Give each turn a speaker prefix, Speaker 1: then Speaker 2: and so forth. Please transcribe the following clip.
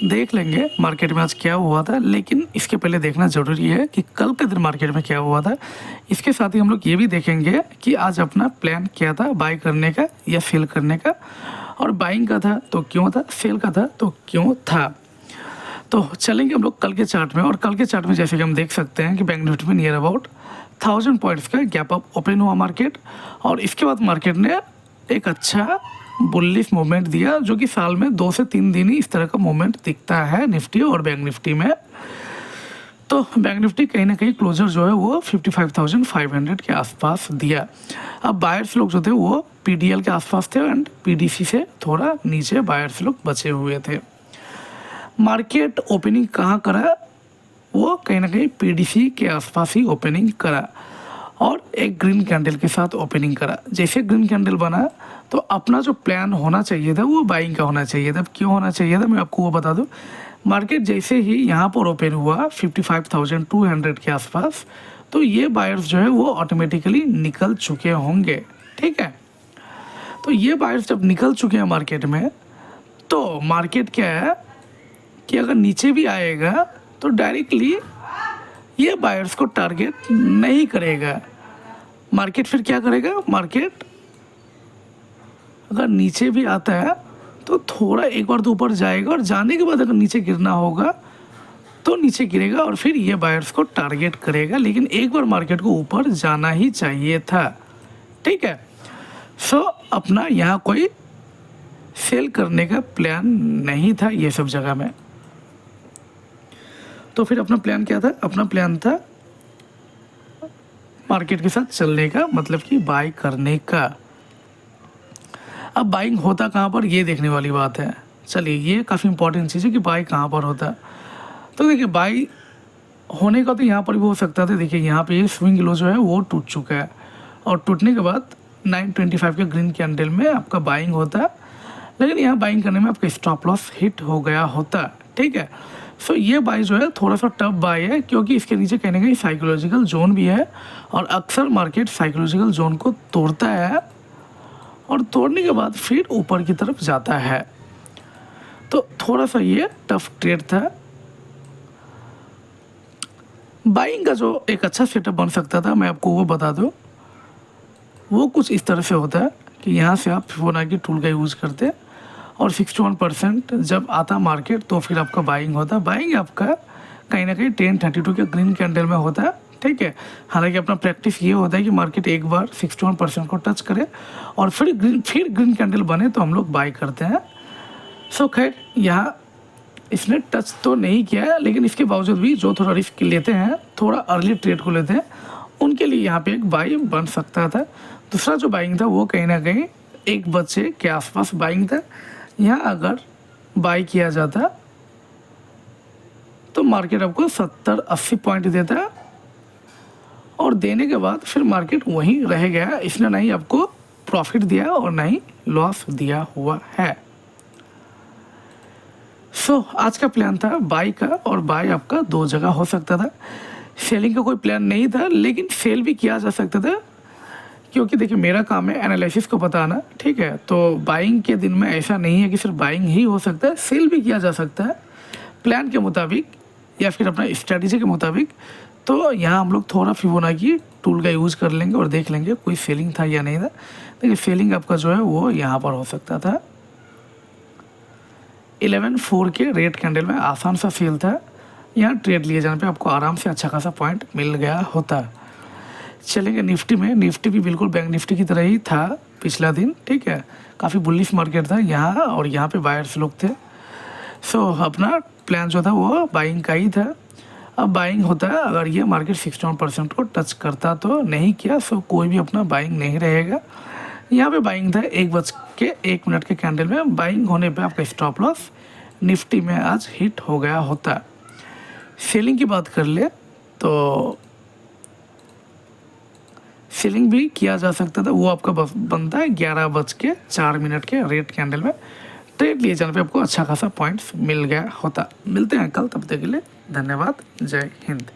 Speaker 1: देख लेंगे मार्केट में आज क्या हुआ था, लेकिन इसके पहले देखना ज़रूरी है कि कल के दिन मार्केट में क्या हुआ था। इसके साथ ही हम लोग ये भी देखेंगे कि आज अपना प्लान क्या था, बाय करने का या सेल करने का, और बाइंग का था तो क्यों था, सेल का था तो क्यों था। तो चलेंगे हम लोग कल के चार्ट में, और कल के चार्ट में जैसे कि हम देख सकते हैं कि बैंक निफ्टी में नियर अबाउट 1000 पॉइंट्स का गैप अप ओपन हुआ मार्केट, और इसके बाद मार्केट ने एक अच्छा बुलिश मूवमेंट दिया, जो कि साल में 2 से 3 दिन ही इस तरह का मूवमेंट दिखता है निफ्टी और बैंक निफ्टी में। तो बैंक निफ्टी कहीं ना कहीं क्लोजर जो है वो 55,500 के आसपास दिया। अब बायर्स लोग जो थे वो पीडीएल के आसपास थे एंड पीडीसी से थोड़ा नीचे बायर्स लोग बचे हुए थे। मार्केट ओपनिंग कहाँ करा, वो कहीं ना कहीं पीडीसी के आसपास ही ओपनिंग करा और एक ग्रीन कैंडल के साथ ओपनिंग करा। जैसे ग्रीन कैंडल बना तो अपना जो प्लान होना चाहिए था वो बाइंग का होना चाहिए था। अब क्यों होना चाहिए था मैं आपको वो बता दूं। मार्केट जैसे ही यहाँ पर ओपन हुआ 55,200 के आसपास, तो ये बायर्स जो है वो ऑटोमेटिकली निकल चुके होंगे, ठीक है। तो ये बायर्स जब निकल चुके हैं मार्केट में, तो मार्केट क्या है कि अगर नीचे भी आएगा तो डायरेक्टली ये बायर्स को टारगेट नहीं करेगा। मार्केट फिर क्या करेगा, मार्केट अगर नीचे भी आता है तो थोड़ा एक बार तो ऊपर जाएगा, और जाने के बाद अगर नीचे गिरना होगा तो नीचे गिरेगा और फिर ये बायर्स को टारगेट करेगा। लेकिन एक बार मार्केट को ऊपर जाना ही चाहिए था, ठीक है। सो अपना यहाँ कोई सेल करने का प्लान नहीं था ये सब जगह में। तो फिर अपना प्लान क्या था, अपना प्लान था मार्केट के साथ चलने का, मतलब कि बाय करने का। अब बाइंग होता कहाँ पर, ये देखने वाली बात है। चलिए, ये काफ़ी इंपॉर्टेंट चीज़ है कि बाई कहाँ पर होता है। तो देखिए, बाई होने का तो यहाँ पर भी हो सकता था। देखिए यहाँ पे स्विंग लो जो है वो टूट चुका है, और टूटने के बाद 925 के ग्रीन कैंडल में आपका बाइंग होता, लेकिन यहाँ बाइंग करने में आपका स्टॉप लॉस हिट हो गया होता, ठीक है। सो ये बाई जो है थोड़ा सा टफ बाई है, क्योंकि इसके नीचे कहने का साइकोलॉजिकल जोन भी है, और अक्सर मार्केट साइकोलॉजिकल जोन को तोड़ता है और तोड़ने के बाद फिर ऊपर की तरफ जाता है। तो थोड़ा सा ये टफ ट्रेड था। बाइंग का जो एक अच्छा सेटअप बन सकता था, मैं आपको वो बता दूं, वो कुछ इस तरह से होता है कि यहाँ से आप फिबोनाची टूल का यूज़ करते और 61% जब आता मार्केट तो फिर आपका बाइंग होता। बाइंग आपका कहीं ना कहीं 1032 के ग्रीन कैंडल में होता है, ठीक है। हालांकि अपना प्रैक्टिस ये होता है कि मार्केट एक बार 61% को टच करे और फिर ग्रीन कैंडल बने तो हम लोग बाय करते हैं। सो खैर, यहाँ इसने टच तो नहीं किया है, लेकिन इसके बावजूद भी जो थोड़ा रिस्क लेते हैं, थोड़ा अर्ली ट्रेड को लेते हैं, उनके लिए यहाँ पे एक बाई बन सकता था। दूसरा जो बाइंग था वो कहीं ना कहीं 1 बजे के आसपास बाइंग था। यहाँ अगर बाई किया जाता तो मार्केट आपको 70-80 पॉइंट देता, और देने के बाद फिर मार्केट वहीं रह गया। इसने ना ही आपको प्रॉफिट दिया और ना ही लॉस दिया हुआ है। सो आज का प्लान था बाई का, और बाई आपका 2 जगह हो सकता था। सेलिंग का कोई प्लान नहीं था, लेकिन सेल भी किया जा सकता था, क्योंकि देखिए मेरा काम है एनालिसिस को बताना, ठीक है। तो बाइंग के दिन में ऐसा नहीं है कि सिर्फ बाइंग ही हो सकता है, सेल भी किया जा सकता है प्लान के मुताबिक या फिर अपना स्ट्रैटेजी के मुताबिक। तो यहाँ हम लोग थोड़ा फिबोनाची टूल का यूज़ कर लेंगे और देख लेंगे कोई सेलिंग था या नहीं था। देखिए सेलिंग आपका जो है वो यहाँ पर हो सकता था 11.4 के रेड कैंडल में आसान सा सेल था। यहाँ ट्रेड लिए जाने पे आपको आराम से अच्छा खासा पॉइंट मिल गया होता। चलेंगे निफ्टी में। निफ्टी भी बिल्कुल बैंक निफ्टी की तरह ही था पिछला दिन, ठीक है। काफ़ी बुलिश मार्केट था यहाँ, और यहाँ पे बायर्स लोग थे। सो अपना प्लान जो था वो बाइंग का ही था। अब बाइंग होता है अगर ये मार्केट 61% को टच करता, तो नहीं किया, सो कोई भी अपना बाइंग नहीं रहेगा। यहाँ पे बाइंग था 1:01 के कैंडल में। बाइंग होने पे आपका स्टॉप लॉस निफ्टी में आज हिट हो गया होता। सेलिंग की बात कर ले तो सेलिंग भी किया जा सकता था, वो आपका बनता है 11:04 के रेड कैंडल में। ट्रेड लिए जाने पे आपको अच्छा खासा पॉइंट्स मिल गया होता। मिलते हैं कल, तब तक के लिए धन्यवाद, जय हिंद।